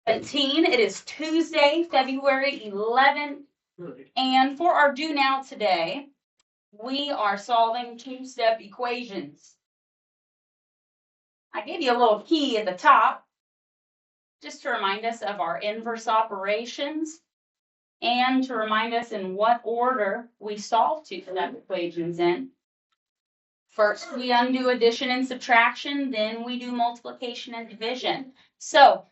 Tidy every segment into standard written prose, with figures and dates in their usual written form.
17. It is Tuesday, February 11th. And for our do now today, we are solving two-step equations. I gave you a little key at the top just to remind us of our inverse operations and to remind us in what order we solve two-step equations in. First, we undo addition and subtraction, then we do multiplication and division. So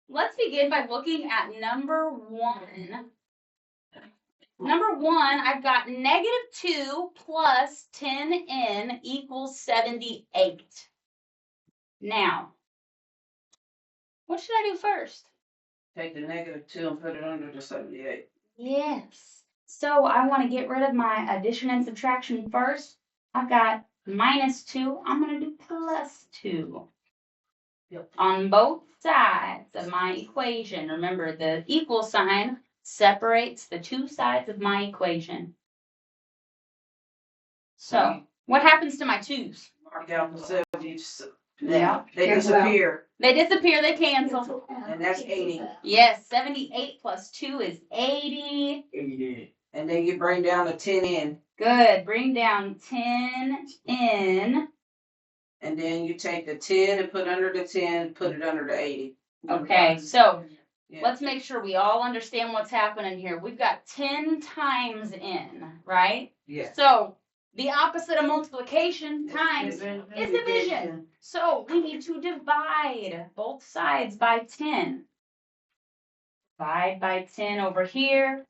let's begin by looking at number one. Number one, I've got -2 plus 10n equals 78. Now, what should I do first? Take the -2 and put it under the 78. Yes. So I want to get rid of my addition and subtraction first. I've got -2. I'm going to do +2. Yep. On both sides of my equation. Remember, the equal sign separates the two sides of my equation. So, what happens to my 2's? Mark out the 70. Yeah. They disappear. They disappear, they cancel. And that's 80. Yes, 78 plus 2 is 80. 80. And then you bring down the 10 in. Good. Bring down 10 in. And then you take the 10 and put under the 10, put it under the 80. Okay, so let's make sure we all understand what's happening here. We've got 10 times in, right? Yeah. So the opposite of multiplication times is division. So we need to divide both sides by 10. Divide by 10 over here.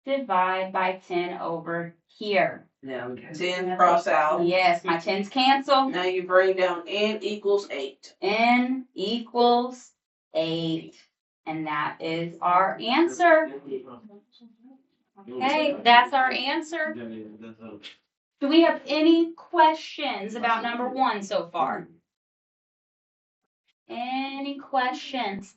Divide by 10 over here. Now 10 cross out. Yes, my 10's cancel. Now you bring down n equals 8. N equals 8. And that is our answer. Okay, that's our answer. Do we have any questions about number one so far? Any questions?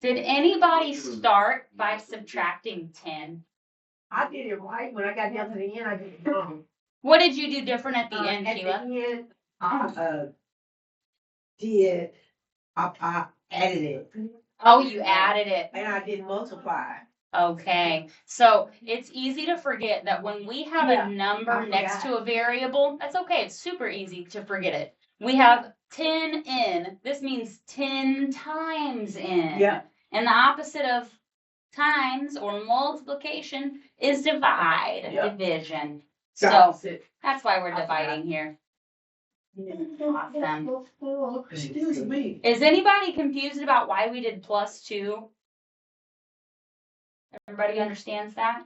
Did anybody start by subtracting 10? I did it right. When I got down to the end, I did it wrong. What did you do different at the end, At Sheila? the end, I added it. Oh, you added it. And I did multiply. Okay, so it's easy to forget that when we have a number I next forgot. to a variable, that's okay, it's super easy to forget it. We have 10 in, this means 10 times in. Yeah. And the opposite of times or multiplication is divide, Yeah. division. Got So it. that's why we're I forgot. dividing here. Awesome. Excuse me. Is anybody confused about why we did +2? Everybody understands that?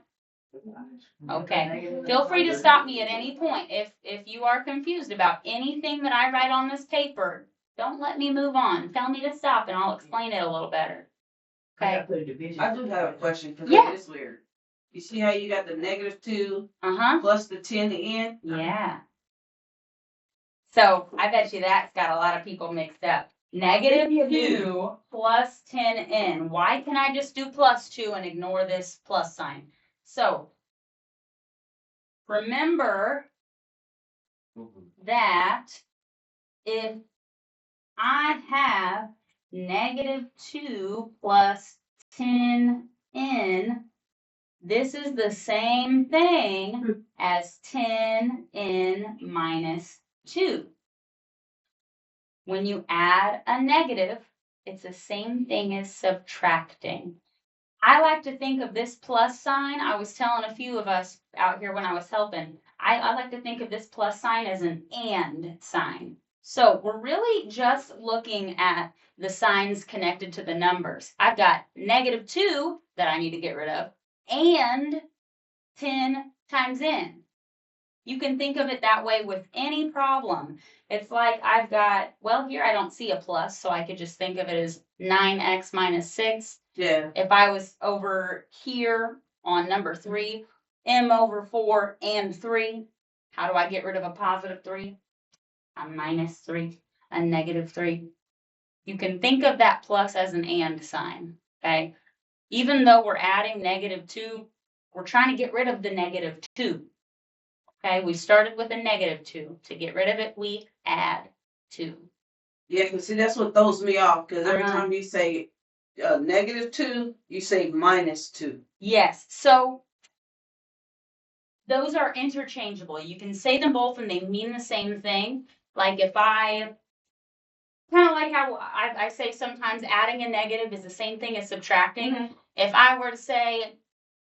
Okay. Feel free to stop me at any point if you are confused about anything that I write on this paper. Don't let me move on. Tell me to stop and I'll explain it a little better. Okay. I do have a question because Yeah. it's weird. You see how you got the -2 Uh-huh. plus the 10 in? Yeah. So I bet you that's got a lot of people mixed up. -2 plus 10n. Why can I just do +2 and ignore this plus sign? So remember that if I have -2 plus 10n, this is the same thing as 10n minus 2. When you add a negative, it's the same thing as subtracting. I like to think of this plus sign. I was telling a few of us out here when I was helping, I like to think of this plus sign as an and sign. So we're really just looking at the signs connected to the numbers. I've got -2 that I need to get rid of and 10 times n. You can think of it that way with any problem. It's like I've got, well, here I don't see a plus, so I could just think of it as 9x minus 6. Yeah. If I was over here on number 3, m over 4 and 3, how do I get rid of a positive 3? A minus 3, a negative 3. You can think of that plus as an and sign, okay? Even though we're adding -2, we're trying to get rid of the -2. Okay, we started with a -2. To get rid of it, we add 2. Yeah, cause see, that's what throws me off, cause every Uh-huh. time you say -2, you say -2. Yes, so those are interchangeable. You can say them both and they mean the same thing. Like if I, kind of like how I say sometimes adding a negative is the same thing as subtracting. If I were to say,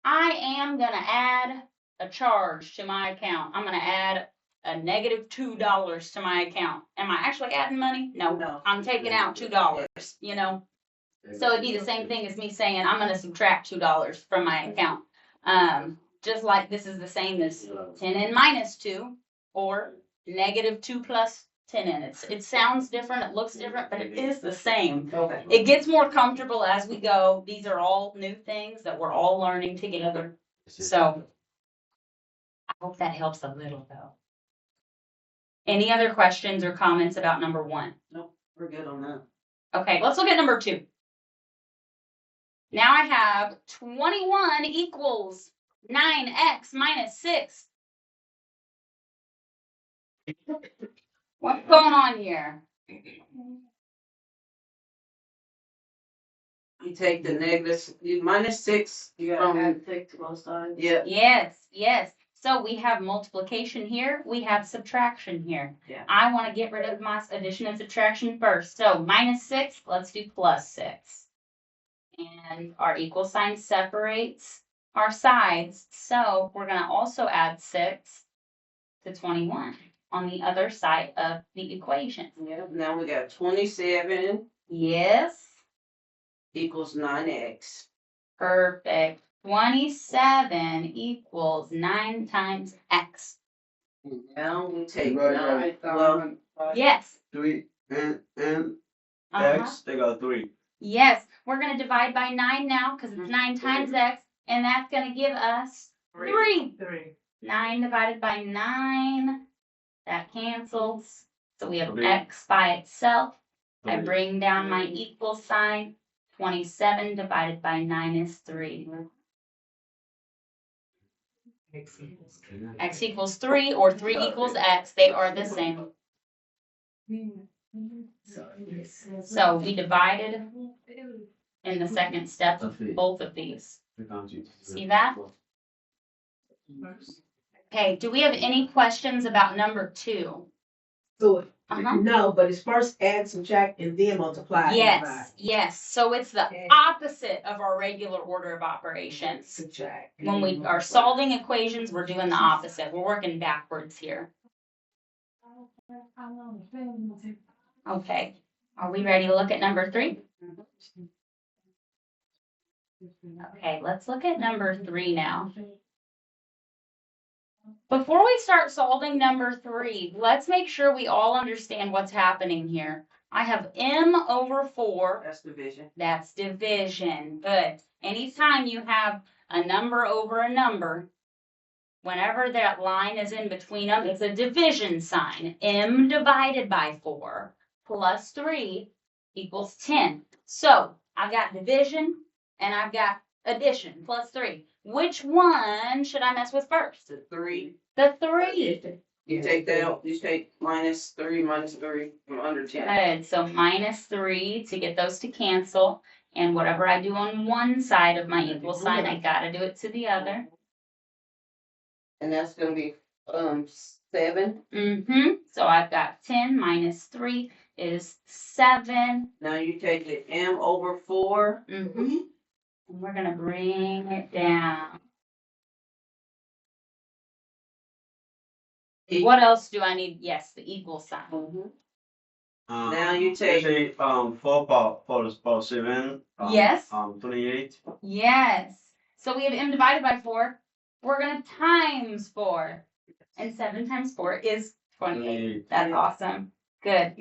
I am going to add a charge to my account, I'm going to add a -$2 to my account. Am I actually adding money? No, No. I'm taking out $2, you know? So it'd be the same thing as me saying, I'm going to subtract $2 from my account. Just like this is the same as 10n minus 2 or -2 plus 10n. It sounds different, it looks different, but it is the same. Okay. It gets more comfortable as we go. These are all new things that we're all learning together. So I hope that helps a little though. Any other questions or comments about number 1? Nope, we're good on that. Okay, let's look at number 2. Now I have 21 equals 9x minus 6. What's going on here? You take the negatives, you -6. You gotta add 6 to both sides. Yeah. Yes. So we have multiplication here. We have subtraction here. Yeah. I want to get rid of my addition and subtraction first. So -6, let's do +6. And our equal sign separates our sides. So we're going to also add 6 to 21 on the other side of the equation. Yeah. Now we got 27 Yes. equals 9x. Perfect. 27 equals 9 times x. And now we take Right. 9. Yes. 3 and Uh-huh. x, they got 3. Yes. We're going to divide by 9 now because it's 9 times x, and that's going to give us 3. 9 divided by 9, that cancels. So we have Okay. x by itself. I 3. bring down my equal sign. 27 divided by 9 is 3. X equals 3 or 3 equals x. They are the same. So we divided in the second step both of these. See that? Okay, do we have any questions about number 2? So, Uh-huh. no, but it's first add, subtract, and then multiply. and divide. Yes. So it's the Okay. opposite of our regular order of operations. Subtract. When we are solving equations, we're doing the opposite. We're working backwards here. Okay. Are we ready to look at number 3? Okay, let's look at number 3 now. Before we start solving number 3, let's make sure we all understand what's happening here. I have m over 4. That's division. That's division. Good. Anytime you have a number over a number, whenever that line is in between them, it's a division sign. M divided by 4 plus 3 equals 10. So I've got division and I've got addition plus 3. Which one should I mess with first? The 3. The 3. You take that out. You take -3 from under 10. Good. So -3 to get those to cancel. And whatever I do on one side of my equal sign, I gotta do it to the other. And that's gonna be 7. So I've got 10 minus 3 is 7. Now you take the m over 4. And we're gonna bring it down. What else do I need? Yes, the equal sign. Now you take- Say 4 power 7. Yes. 28. Yes. So we have m divided by 4. We're gonna times 4. And 7 times 4 is 28. That's awesome. Good.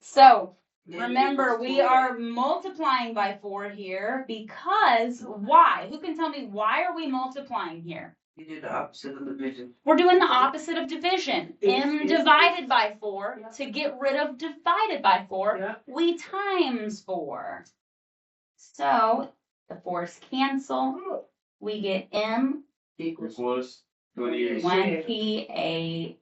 So remember, we are multiplying by 4 here because why? Who can tell me why are we multiplying here? You do the opposite of division. We're doing the opposite of division. M divided by 4. To get rid of divided by 4, we times 4. So the 4's cancel. We get m Equals 28. 28.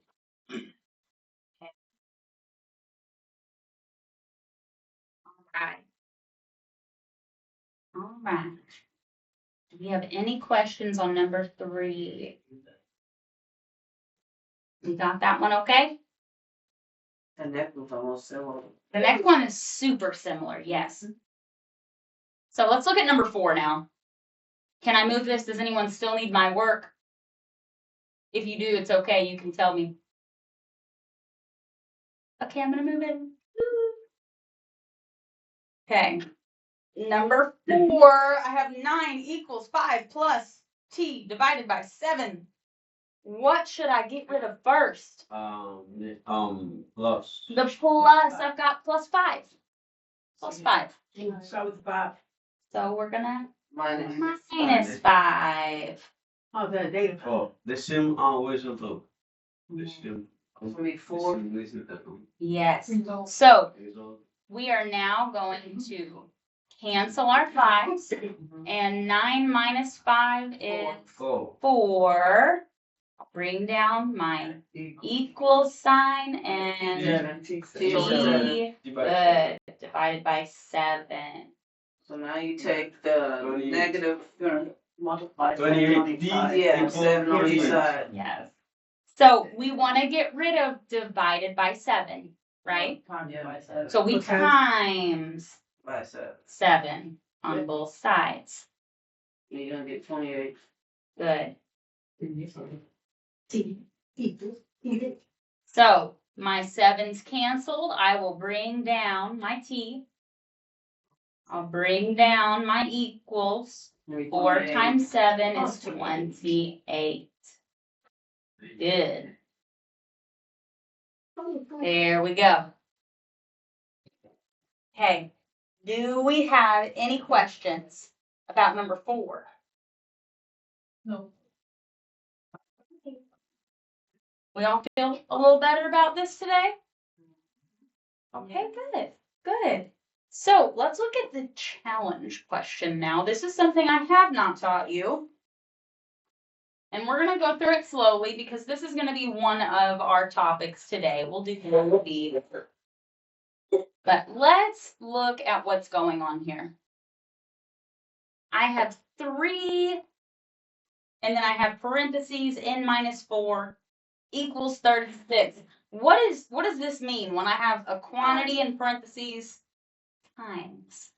All right. Do we have any questions on number 3? We got that one okay? The next one's almost similar. The next one is super similar, yes. So let's look at number 4 now. Can I move this? Does anyone still need my work? If you do, it's okay. You can tell me. Okay, I'm going to move it. Okay. Number 4, I have 9 equals 5 plus t divided by 7. What should I get rid of first? Plus. The plus, I've got plus 5. Plus 5. Start with 5. So we're gonna Minus. 5. Oh, the data. Oh, the same ways of the same. It's gonna be 4. Yes. So we are now going to cancel our 5s, and 9 minus 5 is 4. I'll bring down my equal sign and t good divided by 7. So now you take the negative, Multiply. 28. yeah, 7 on each side. Yes. So we want to get rid of divided by 7, right? Yeah. So we Okay. times By 7. 7 on both sides. You're gonna get 28. Good. T equals. So my 7's canceled. I will bring down my t. I'll bring down my equals. 4 times 7 is 28. Good. There we go. Okay. Do we have any questions about number 4? No. We all feel a little better about this today? Okay, good. Good. So let's look at the challenge question now. This is something I have not taught you. And we're going to go through it slowly because this is going to be one of our topics today. We'll do the. But let's look at what's going on here. I have 3, and then I have parentheses, n minus 4 equals 36. What does this mean when I have a quantity in parentheses times?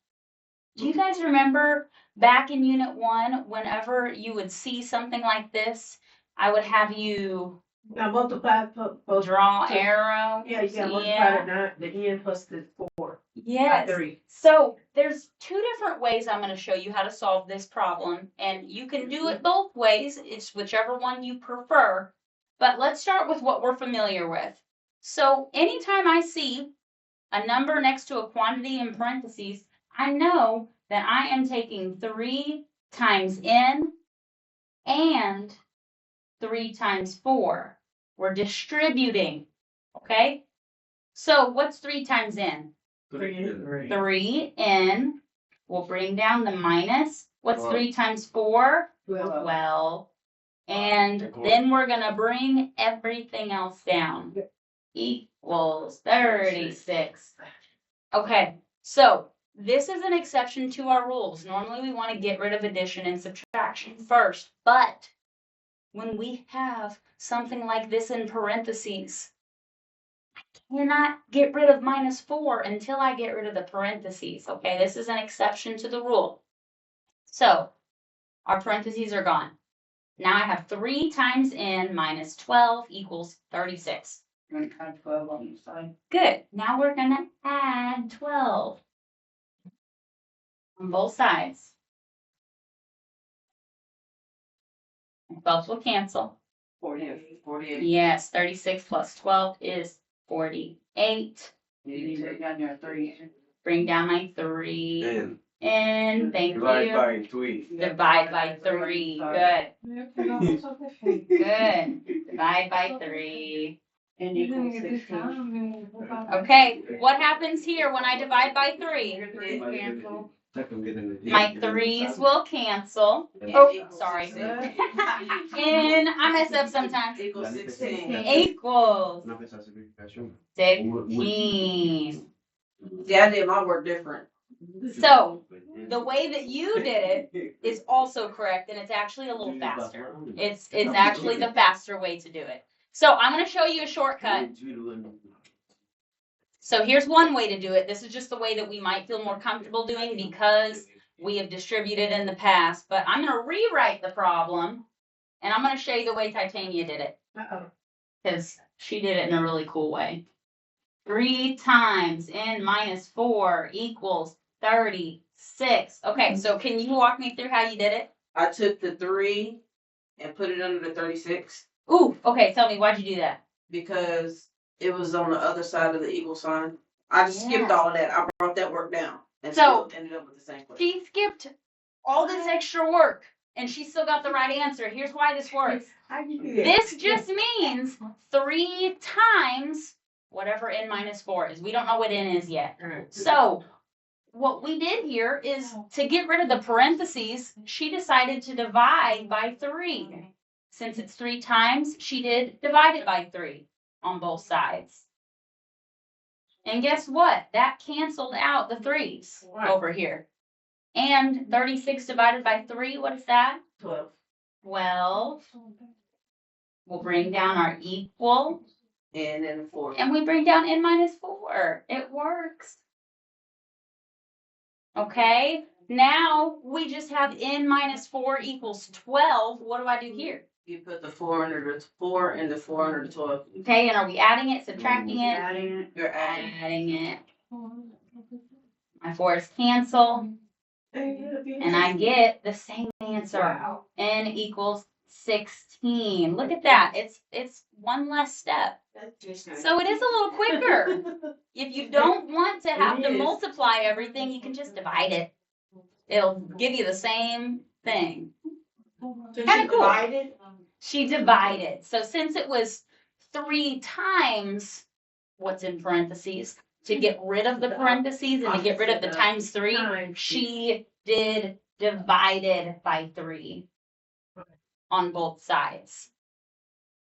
Do you guys remember back in Unit 1, whenever you would see something like this, I would have you Now multiply. draw arrow? Yeah, you got multiply the n plus the 4. Yes. 3. So there's 2 different ways I'm going to show you how to solve this problem, and you can do it both ways. It's whichever one you prefer. But let's start with what we're familiar with. So anytime I see a number next to a quantity in parentheses, I know that I am taking 3 times n and 3 times 4. We're distributing, okay? So what's 3 times n? 3n. We'll bring down the minus. What's 3 times 4? 12. And then we're going to bring everything else down. Equals 36. Okay, so this is an exception to our rules. Normally we want to get rid of addition and subtraction first, but when we have something like this in parentheses, I cannot get rid of minus 4 until I get rid of the parentheses. Okay, this is an exception to the rule. So our parentheses are gone. Now I have 3 times n minus 12 equals 36. You're gonna add 12 on each side. Good. Now we're going to add 12 on both sides. 12 will cancel. 48. Yes, 36 plus 12 is 48. You take down your 3. Bring down my 3. And And thank divide you. by 3. Divide by 3. Good. Good. Divide by 3. And equals 16. Okay, what happens here when I divide by 3? My 3's will cancel. Oh, sorry. And I mess up sometimes. Equals 16. Equals 16. See, I did my work different. So the way that you did it is also correct, and it's actually a little faster. It's actually the faster way to do it. So I'm going to show you a shortcut. So here's one way to do it. This is just the way that we might feel more comfortable doing because we have distributed in the past. But I'm going to rewrite the problem, and I'm going to show you the way Titania did it. Because she did it in a really cool way. 3 times n minus 4 equals 36. Okay, so can you walk me through how you did it? I took the 3 and put it under the 36 Ooh, okay, tell me, why'd you do that? because it was on the other side of the equal sign. I just skipped all of that. I brought that work down and So, still ended up with the same place. She skipped all this extra work, and she still got the right answer. Here's why this works. This just means 3 times whatever n minus 4 is. We don't know what n is yet. So what we did here is to get rid of the parentheses, she decided to divide by 3. Since it's 3 times, she did divide it by 3 on both sides. And guess what? That canceled out the 3's over here. And 36 divided by 3, what is that? 12. 12. We'll bring down our equal. And then 4. And we bring down n minus 4. It works. Okay, now we just have n minus 4 equals 12. What do I do here? You put the 4 under the 4 and the 4 under the 12. Okay, and are we adding it, subtracting it? Adding it. You're adding. Adding it. My 4's cancel. And I get the same answer. Wow. N equals 16. Look at that. It's one less step. So it is a little quicker. If you don't want to have to multiply everything, you can just divide it. It'll give you the same thing. Kinda cool. She divided. So since it was 3 times what's in parentheses, to get rid of the parentheses and to get rid of the times 3, she did divided by 3 on both sides.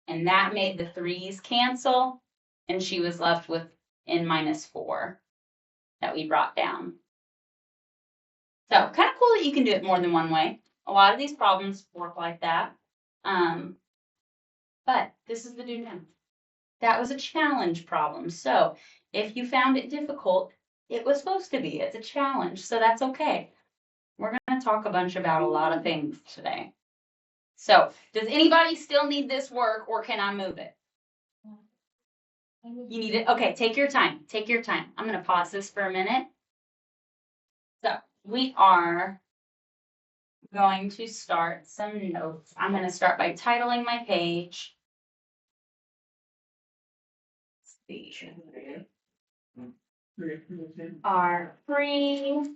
And that made the 3's cancel, and she was left with n minus 4 that we brought down. So kind of cool that you can do it more than one way. A lot of these problems work like that. But this is the do now. That was a challenge problem. So if you found it difficult, it was supposed to be. It's a challenge, so that's okay. We're going to talk a bunch about a lot of things today. So does anybody still need this work, or can I move it? You need it? Okay, take your time. Take your time. I'm going to pause this for a minute. So we are going to start some notes. I'm going to start by titling my page. Let's see. Our Pre-Algebra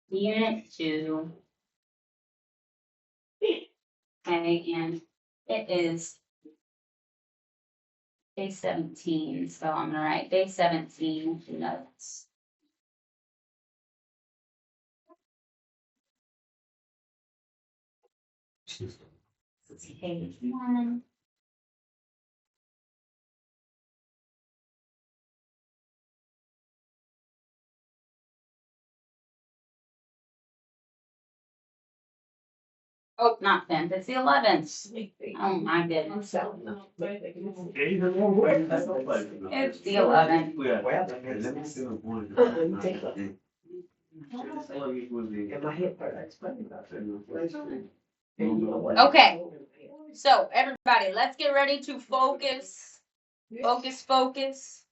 Unit 2. Okay, and it is day 17, so I'm going to write day 17 notes. It's page 1. Oh, not 10th, it's the 11th. Oh my goodness. It's the 11th. Okay, so everybody, let's get ready to focus. Focus.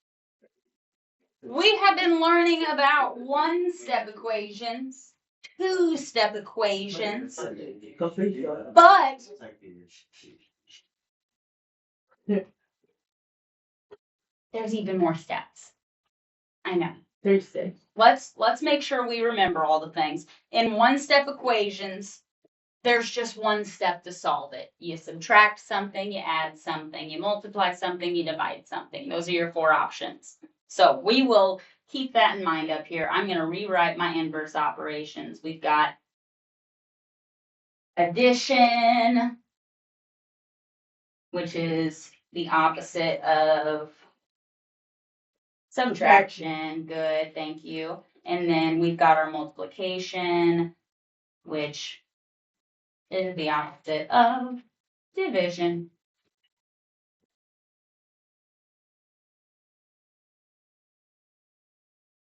We have been learning about 1-step equations, 2-step equations, but there's even more steps. I know. There's 6. Let's make sure we remember all the things. In 1-step equations, there's just 1 step to solve it. You subtract something, you add something, you multiply something, you divide something. Those are your 4 options. So we will keep that in mind up here. I'm going to rewrite my inverse operations. We've got addition, which is the opposite of Subtraction, good, thank you. And then we've got our multiplication, which is the opposite of division.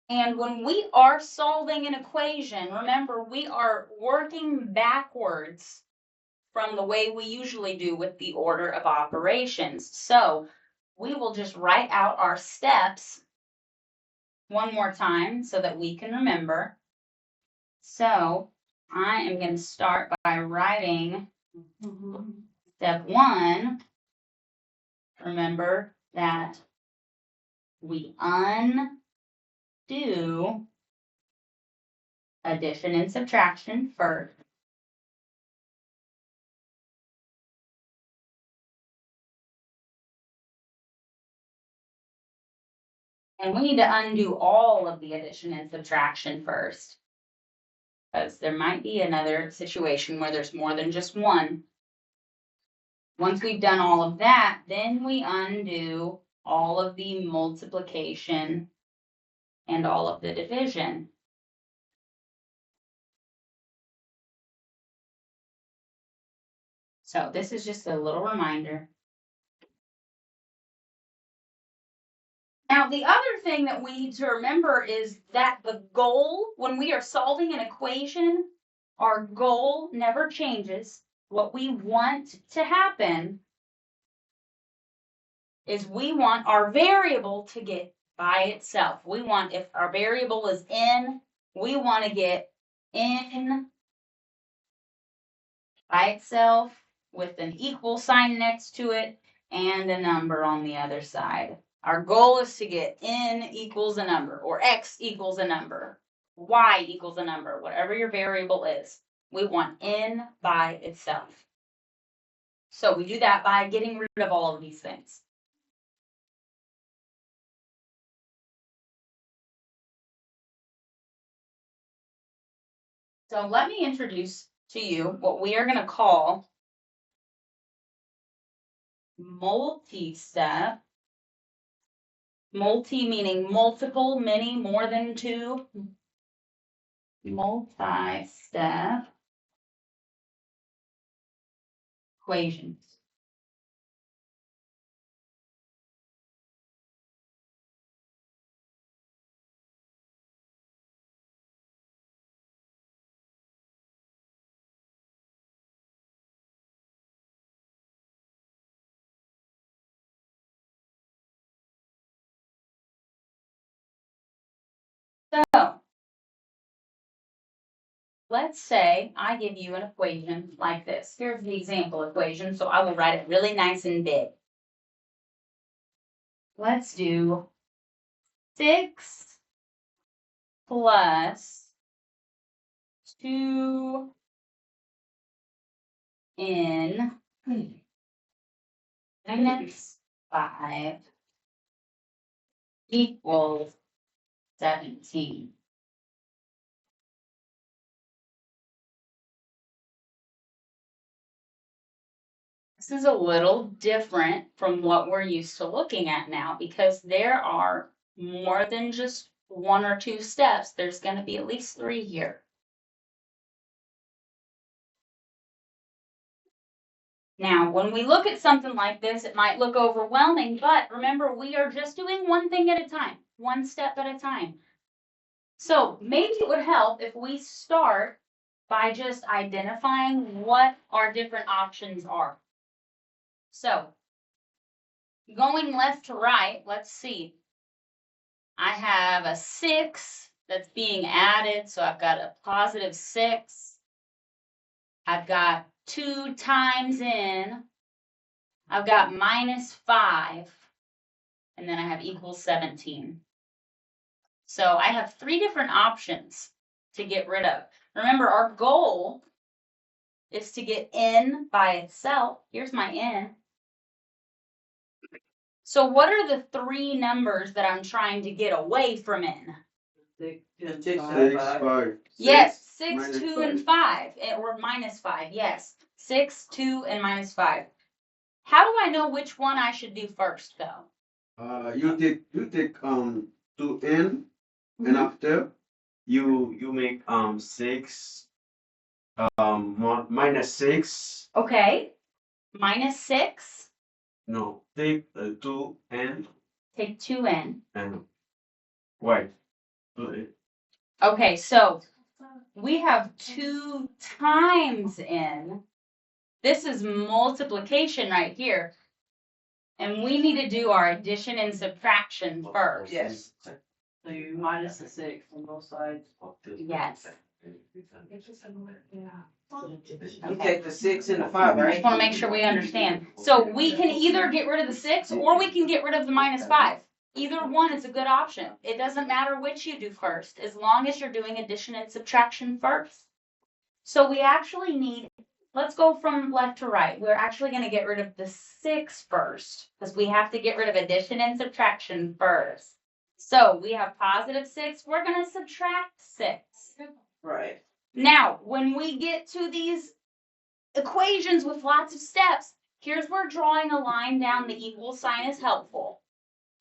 And when we are solving an equation, remember, we are working backwards from the way we usually do with the order of operations. So we will just write out our steps one more time so that we can remember. So I am going to start by writing step 1. Remember that we undo addition and subtraction first. And we need to undo all of the addition and subtraction first, because there might be another situation where there's more than just one. Once we've done all of that, then we undo all of the multiplication and all of the division. So this is just a little reminder. Now, the other thing that we need to remember is that the goal, when we are solving an equation, our goal never changes. What we want to happen is we want our variable to get by itself. We want, if our variable is n, we want to get n by itself with an equal sign next to it and a number on the other side. Our goal is to get n equals a number, or x equals a number, y equals a number, whatever your variable is. We want n by itself. So we do that by getting rid of all of these things. So let me introduce to you what we are going to call multi-step. Multi meaning multiple, many, more than two. Multi-step equations. So let's say I give you an equation like this. Here's the example equation, so I will write it really nice and big. Let's do 6 plus 2n minus 5 equals 17. This is a little different from what we're used to looking at now, because there are more than just 1 or 2 steps. There's going to be at least 3 here. Now, when we look at something like this, it might look overwhelming, but remember, we are just doing one thing at a time, one step at a time. So maybe it would help if we start by just identifying what our different options are. So going left to right, let's see. I have a 6 that's being added, so I've got a positive 6. I've got 2 times n. I've got minus 5, and then I have equals 17. So I have 3 different options to get rid of. Remember, our goal is to get n by itself. Here's my n. So what are the 3 numbers that I'm trying to get away from n? 6, 6, 5. Yes, 6, 2, and 5, or minus 5, yes. 6, 2, and minus 5. How do I know which one I should do first, though? You take 2n, and after you make 6 minus 6. Okay. Minus 6. No, take 2n Take 2n. and wait. 2n. Okay, so we have 2 times n. This is multiplication right here. And we need to do our addition and subtraction first. Yes. So you minus the 6 on both sides. Yes. You take the 6 and the 5, I right? just want to make sure we understand. So we can either get rid of the 6 or we can get rid of the minus 5. Either one is a good option. It doesn't matter which you do first, as long as you're doing addition and subtraction first. So we actually need, let's go from left to right. We're actually going to get rid of the 6 first, because we have to get rid of addition and subtraction first. So we have positive 6, we're going to subtract 6. Right. Now, when we get to these equations with lots of steps, here's where drawing a line down the equal sign is helpful.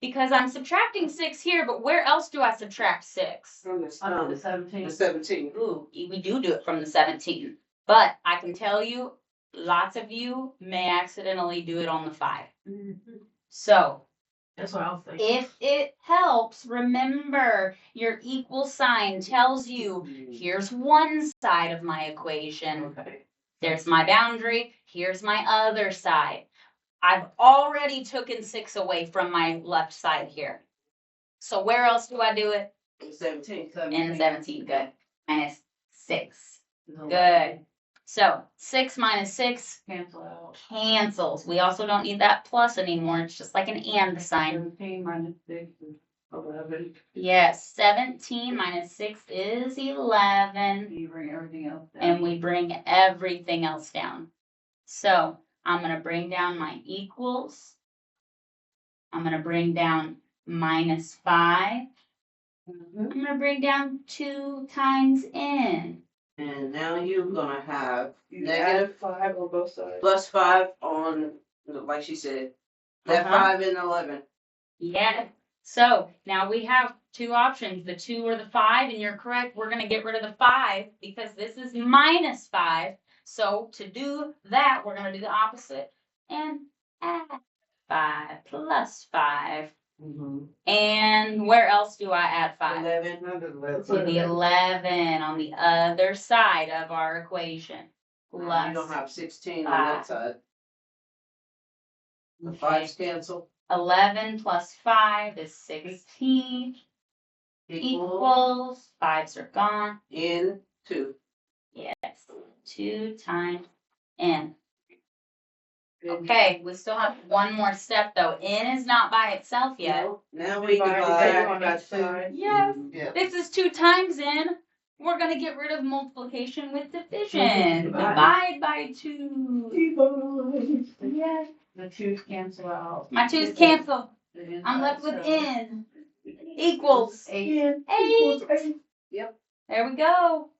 Because I'm subtracting 6 here, but where else do I subtract 6? From the, Under the 17. the 17. Ooh, we do it from the 17. But I can tell you, lots of you may accidentally do it on the 5. So, That's what I was thinking. if it helps, remember your equal sign tells you here's one side of my equation. Okay. There's my boundary. Here's my other side. I've already taken 6 away from my left side here. So where else do I do it? 17. In 17. Good. Minus 6. Good. So 6 minus 6 Cancel out. cancels. We also don't need that plus anymore. It's just like an and sign. 17 minus 6 is 11. Yes, 17 minus 6 is 11. You bring everything else down. And we bring everything else down. So I'm going to bring down my equals. I'm going to bring down minus 5. I'm going to bring down 2 times n. And now you're gonna have You negative add 5 on both sides. plus 5 on, like she said, that Uh-huh. 5 and 11. Yeah. So now we have 2 options, the 2 or the 5, and you're correct. We're going to get rid of the 5 because this is minus 5. So to do that, we're going to do the opposite and add 5 plus 5. And where else do I add 5? 11. To the 11 on the other side of our equation. You don't Plus have 16 on 5. that side. The Okay. 5's cancel. 11 plus 5 is 16. Equals 5's are gone. In 2. Yes. 2 times n. Okay, we still have one more step though. N is not by itself yet. No, now we Divide divide. on each side. Yes. Yeah. This is 2 times n. We're going to get rid of multiplication with division. Divide. Divide by 2. Yes. The 2's cancel out. My 2's cancel. The I'm left inside, with so n. Equals 8. 8. Yep. There we go.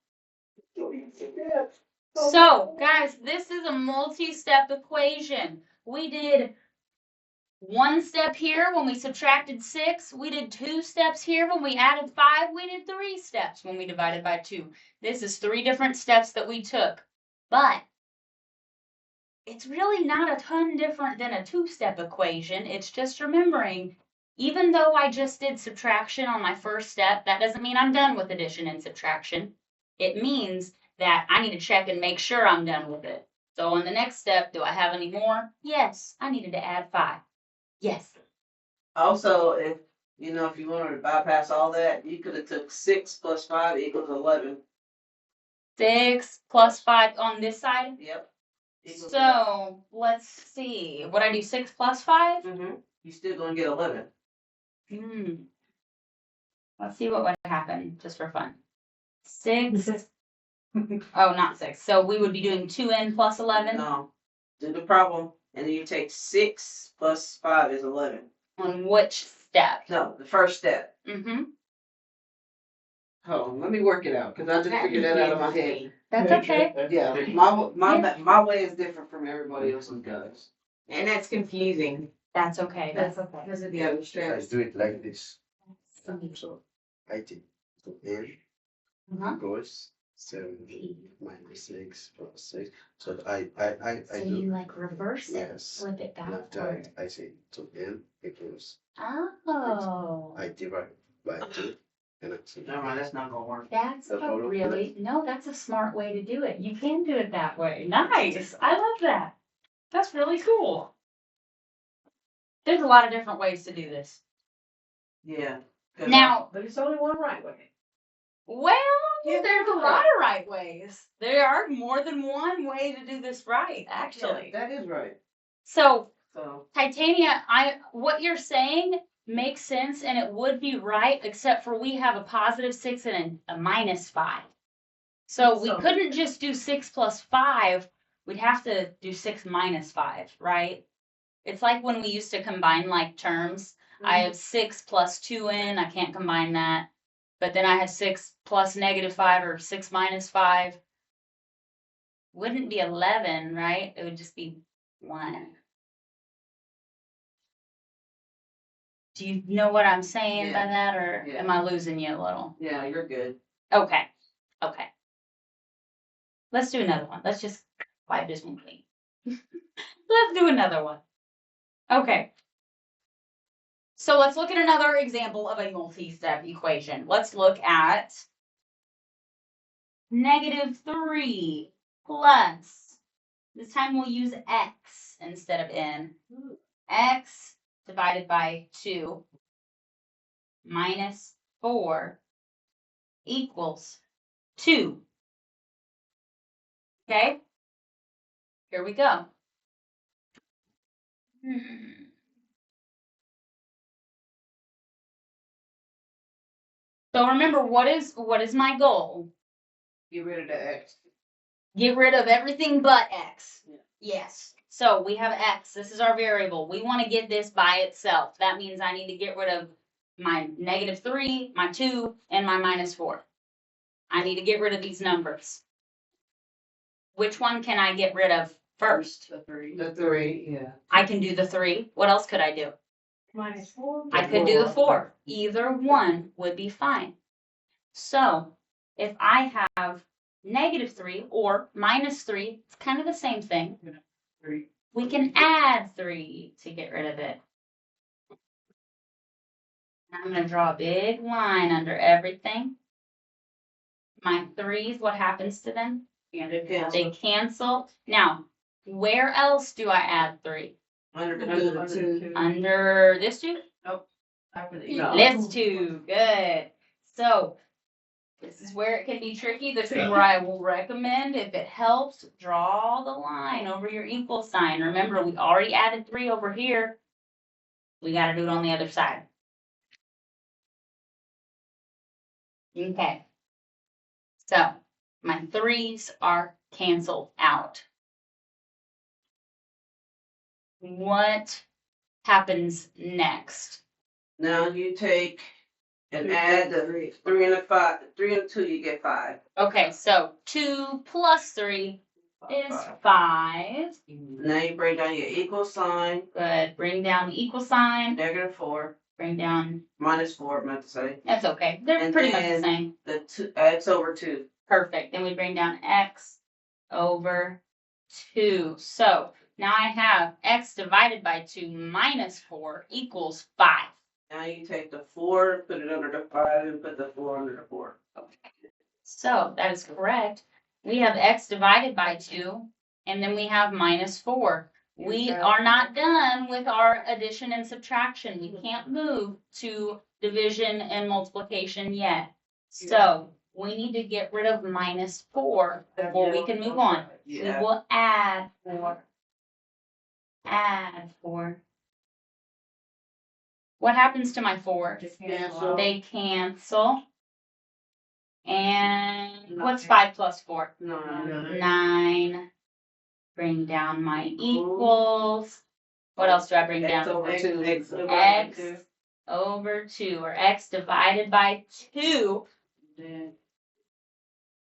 So, guys, this is a multi-step equation. We did 1 step here when we subtracted 6. We did 2 steps here when we added 5. We did 3 steps when we divided by 2. This is 3 different steps that we took. But it's really not a ton different than a 2-step equation. It's just remembering, even though I just did subtraction on my first step, that doesn't mean I'm done with addition and subtraction. It means that I need to check and make sure I'm done with it. So on the next step, do I have any more? Yes, I needed to add 5. Yes. Also, if you wanted to bypass all that, you could have took 6 plus 5 equals 11. 6 plus 5 on this side. Yep. Equals So let's see. What I do? 6 plus 5? You're still gonna get 11. Let's see what would happen just for fun. 6. Oh, not 6. So we would be doing 2n plus 11 No. Do the problem, and then you take 6 plus 5 is 11. on which step? No, the first step. Mm-hmm. Hold on, let me work it out, because I just figured that out of my head. That's okay. Yeah, my way is different from everybody else's guys. And that's confusing That's okay. That's okay. because of the other Let's stress. do it like this. So I did. So n equals 7 minus 6 plus 6. So I So do. you like reverse it, Yes. flip it Left backward. side, I say. So n equals. Oh. I divide by 2. And I say. Never mind, that's not gonna work. That's That's a all really, no, that's a smart way to do it. You can do it that way. Nice. I love that. That's really cool. There's a lot of different ways to do this. Yeah. Now, But it's only one right way. well, Yeah, there's a right. lot of right ways. There are more than one way to do this right, actually. Yeah, that is right. So, So Titania, what you're saying makes sense and it would be right, except for we have a positive 6 and a minus 5. So we couldn't just do 6 plus 5. We'd have to do 6 minus 5, right? It's like when we used to combine like terms. I have 6 plus 2n. I can't combine that. But then I have 6 plus negative 5 or 6 minus 5. Wouldn't be 11, right? It would just be 1. Do you know what I'm saying by that, or Yeah. am I losing you a little? yeah, you're good. Okay. Okay. Let's do another one. Let's just wipe this one clean. Let's do another one. Okay. So let's look at another example of a multi-step equation. Let's look at -3 plus, this time we'll use x instead of n. X divided by 2 minus 4 equals 2. Okay? Here we go. So remember, what is my goal? Get rid of the X. Get rid of everything but x. Yeah. Yes. So we have x. This is our variable. We want to get this by itself. That means I need to get rid of my -3, my 2, and my -4. I need to get rid of these numbers. Which one can I get rid of first? The 3. The 3, yeah. I can do the 3. What else could I do? -4. I could do the 4. Either one would be fine. So if I have -3 or -3, it's kind of the same thing. 3. We can add 3 to get rid of it. I'm going to draw a big line under everything. My 3s, what happens to them? They cancel. Now, where else do I add 3? Under the 2. Under this 2? After the This 2. Good. So, this is where it can be tricky. This is where I will recommend, if it helps, draw the line over your equal sign. Remember, we already added 3 over here. We got to do it on the other side. Okay. So, my 3s are canceled out. What happens next? Now you take and add the 3 and the 5. 3 and 2, you get 5. Okay, so 2 plus 3 is 5. Now you bring down your equal sign. Good. Bring down the equal sign. -4. Bring down. -4, I meant to say. That's okay. They're And pretty much the then same. The 2, x over 2. Perfect. Then we bring down x over 2. So now I have x divided by 2 minus 4 equals 5. Now you take the 4, put it under the 5, and put the 4 under the 4. So that is correct. We have x divided by 2, and then we have minus 4. We are not done with our addition and subtraction. We can't move to division and multiplication yet. So we need to get rid of -4 before we can move on. We will add 4. Add 4. What happens to my 4? Cancel. They cancel. And what's 5 plus 4? 9. Bring down my equals. What else do I bring down? X over 2. X over 2, or x divided by 2.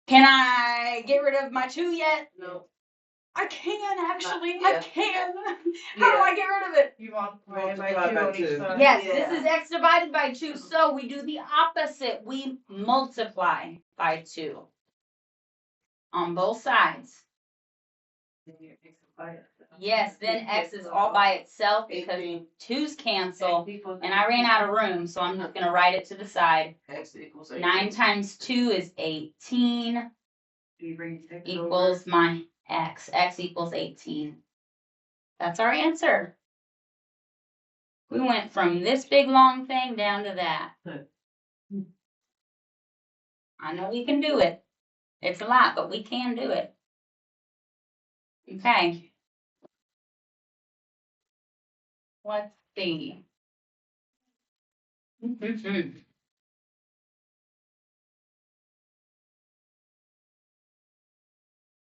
Can I get rid of my 2 yet? No. I can actually. Not I yet. can. How do I get rid of it? You multiply it by Multiply 2 by on each 2. side. Yes, Yeah. this is x divided by 2, so we do the opposite. We multiply by 2 on both sides. Yes, then x is all by itself because 2's cancel, and I ran out of room, so I'm just going to write it to the side. X equals 18. 9 times 2 is 18 equals my x. X equals 18. That's our answer. We went from this big long thing down to that. I know we can do it. It's a lot, but we can do it. Okay. Let's see.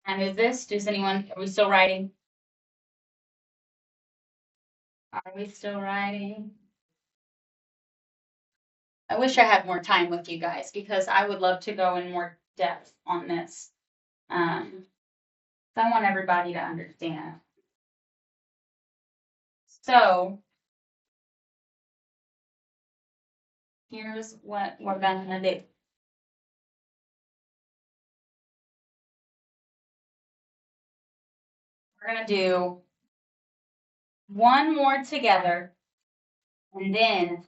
And is this, does anyone, are we still writing? Are we still writing? I wish I had more time with you guys because I would love to go in more depth on this. I want everybody to understand. So, here's what we're gonna do. We're gonna do one more together, and then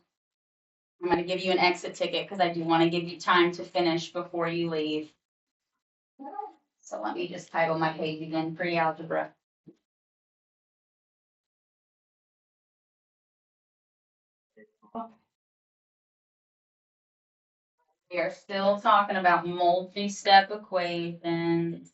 I'm gonna give you an exit ticket because I do want to give you time to finish before you leave. So let me just title my page again, Pre-Algebra. We are still talking about multi-step equations.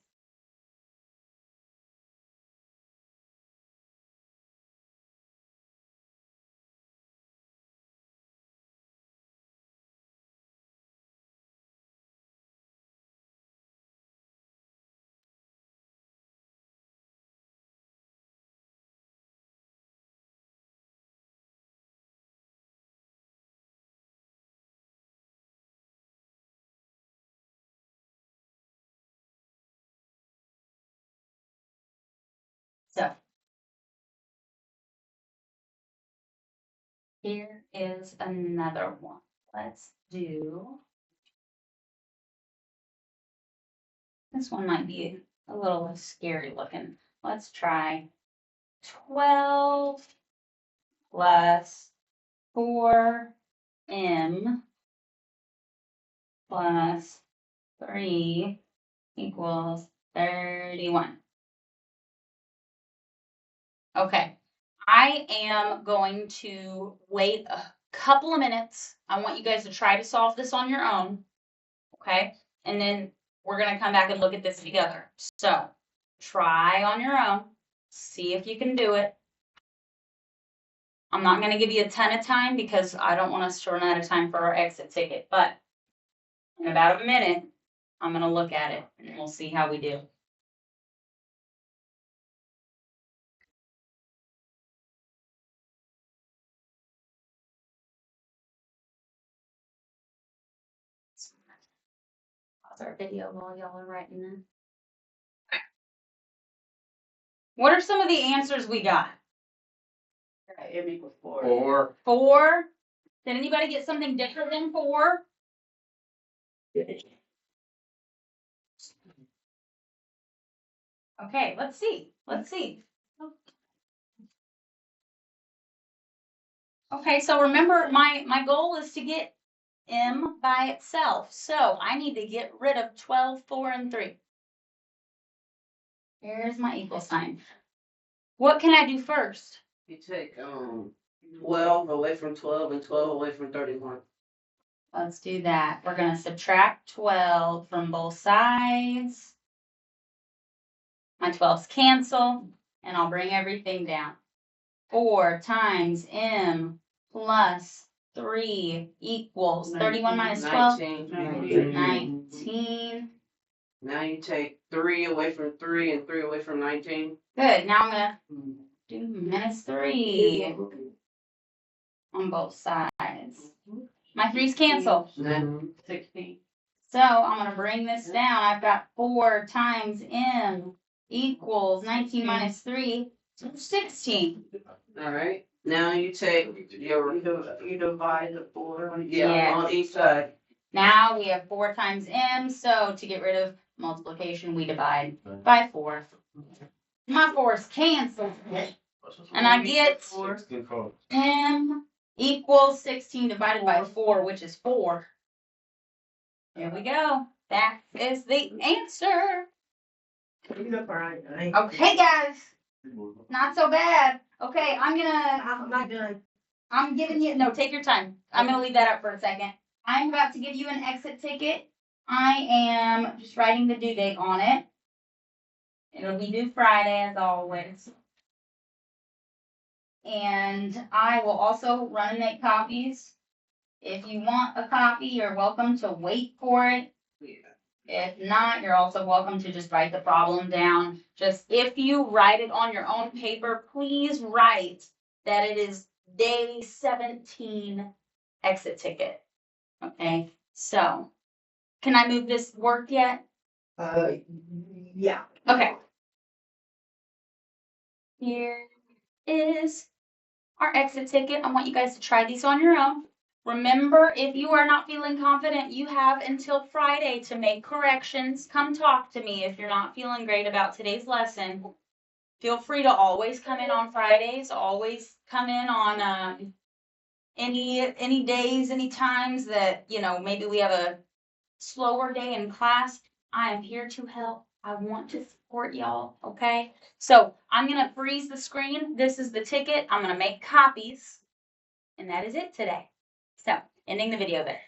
So here is another one. Let's do, this one might be a little scary looking. Let's try 12 plus 4m plus 3 equals 31. Okay, I am going to wait a couple of minutes. I want you guys to try to solve this on your own, okay? And then we're going to come back and look at this together. So try on your own, see if you can do it. I'm not going to give you a ton of time because I don't want us to run out of time for our exit ticket, but in about a minute, I'm going to look at it and we'll see how we do. Pause our video while y'all are writing them. What are some of the answers we got? M equals 4. 4. 4. Did anybody get something different than 4? Okay, let's see. Let's see. Okay, so remember my goal is to get m by itself. So I need to get rid of 12, 4, and 3. Here's my equal sign. What can I do first? You take 12 away from 12 and 12 away from 31. Let's do that. We're going to subtract 12 from both sides. My 12's cancel, and I'll bring everything down. 4 times m plus 3 equals 31 minus 12. 19. Now you take 3 away from 3 and 3 away from 19. Good. Now I'm going to do minus 3 on both sides. My 3's cancel. 16. So I'm going to bring this down. I've got 4 times m equals 19 minus 3, 16. All right. Now you take your, You divide the 4 on each Yeah. on each side. Now we have 4 times m, so to get rid of multiplication, we divide by 4. My 4's canceled. And I get m equals 16 divided by 4, which is 4. There we go. That is the answer. Okay, guys. Not so bad. Okay, I'm not done. I'm giving you, no, take your time. I'm going to leave that up for a second. I'm about to give you an exit ticket. I am just writing the due date on it. It'll be due Friday as always. And I will also run and make copies. If you want a copy, you're welcome to wait for it. If not, you're also welcome to just write the problem down. Just if you write it on your own paper, please write that it is day 17 exit ticket. Okay, so can I move this work yet? Yeah. Okay. Here is our exit ticket. I want you guys to try these on your own. Remember, if you are not feeling confident, you have until Friday to make corrections. Come talk to me if you're not feeling great about today's lesson. Feel free to always come in on Fridays. Always come in on any days, any times that, maybe we have a slower day in class. I am here to help. I want to support y'all, okay? So I'm going to freeze the screen. This is the ticket. I'm going to make copies. And that is it today. So, ending the video there.